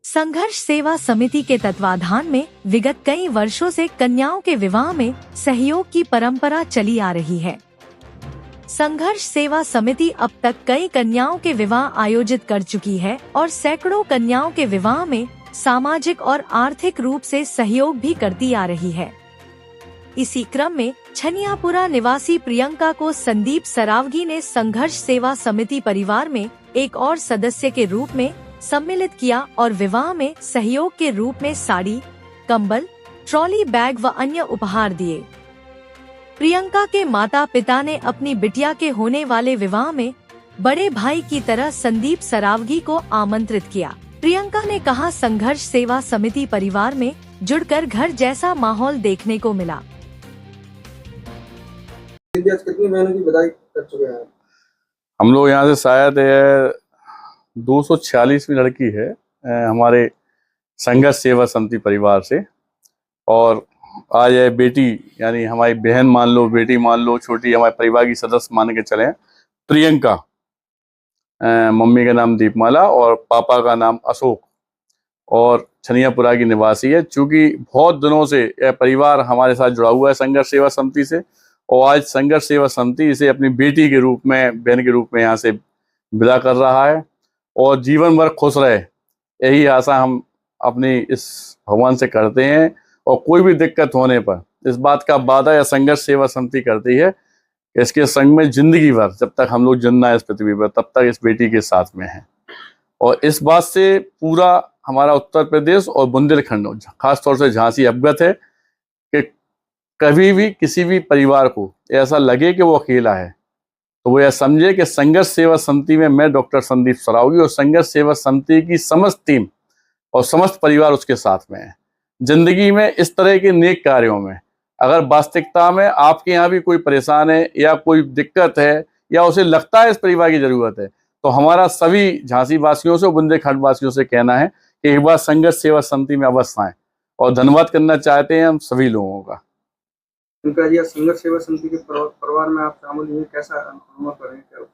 संघर्ष सेवा समिति के तत्वाधान में विगत कई वर्षों से कन्याओं के विवाह में सहयोग की परंपरा चली आ रही है। संघर्ष सेवा समिति अब तक कई कन्याओं के विवाह आयोजित कर चुकी है और सैकड़ों कन्याओं के विवाह में सामाजिक और आर्थिक रूप से सहयोग भी करती आ रही है। इसी क्रम में छनियापुरा निवासी प्रियंका को संदीप सरावगी ने संघर्ष सेवा समिति परिवार में एक और सदस्य के रूप में सम्मिलित किया और विवाह में सहयोग के रूप में साड़ी, कंबल, ट्रॉली बैग व अन्य उपहार दिए। प्रियंका के माता पिता ने अपनी बिटिया के होने वाले विवाह में बड़े भाई की तरह संदीप सरावगी को आमंत्रित किया। प्रियंका ने कहा, संघर्ष सेवा समिति परिवार में जुड़कर घर जैसा माहौल देखने को मिला। कितनी महीनों की बधाई कर चुके हैं? हम लोग यहाँ से शायद 246वीं लड़की है हमारे संघर्ष सेवा समिति परिवार से। और आज है बेटी, यानी हमारी बहन मान लो, बेटी मान लो, छोटी हमारे परिवार की सदस्य मान के चले, प्रियंका। मम्मी का नाम दीपमाला और पापा का नाम अशोक, और छनियापुरा की निवासी है। चूँकि बहुत दिनों से यह परिवार हमारे साथ जुड़ा हुआ है संघर्ष सेवा समिति से, और आज संघर्ष सेवा समिति इसे अपनी बेटी के रूप में, बहन के रूप में यहाँ से विदा कर रहा है। और जीवन भर खुश रहे, यही आशा हम अपनी इस भगवान से करते हैं। और कोई भी दिक्कत होने पर इस बात का वादा या संघर्ष सेवा समिति करती है कि इसके संग में जिंदगी भर, जब तक हम लोग जिंदा है इस पृथ्वी पर, तब तक इस बेटी के साथ में है। और इस बात से पूरा हमारा उत्तर प्रदेश और बुंदेलखंड, खासतौर से झांसी, अवगत है कि कभी भी किसी भी परिवार को ऐसा लगे कि वो अकेला है, तो वो यह समझे कि संघर्ष सेवा समिति में मैं डॉक्टर संदीप सरावगी और संघर्ष सेवा समिति की समस्त टीम और समस्त परिवार उसके साथ में है। जिंदगी में इस तरह के नेक कार्यों में अगर वास्तविकता में आपके यहाँ भी कोई परेशान है या कोई दिक्कत है या उसे लगता है इस परिवार की जरूरत है, तो हमारा सभी झांसी वासियों से और बुंदेलखंड वासियों से कहना है कि एक बार संघर्ष सेवा समिति में अवश्य आएं। और धन्यवाद करना चाहते हैं हम सभी लोगों का। उनका यह संघर्ष सेवा समिति के परिवार में आप शामिल हुए, कैसा अनुभव कर रहे हैं?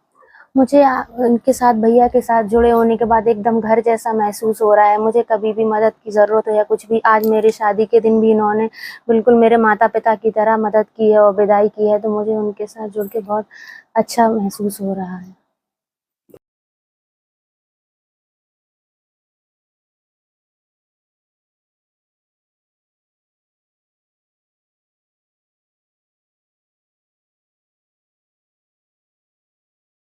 मुझे उनके साथ, भैया के साथ जुड़े होने के बाद एकदम घर जैसा महसूस हो रहा है। मुझे कभी भी मदद की ज़रूरत हो या कुछ भी, आज मेरी शादी के दिन भी इन्होंने बिल्कुल मेरे माता पिता की तरह मदद की है और विदाई की है, तो मुझे उनके साथ जुड़ के बहुत अच्छा महसूस हो रहा है।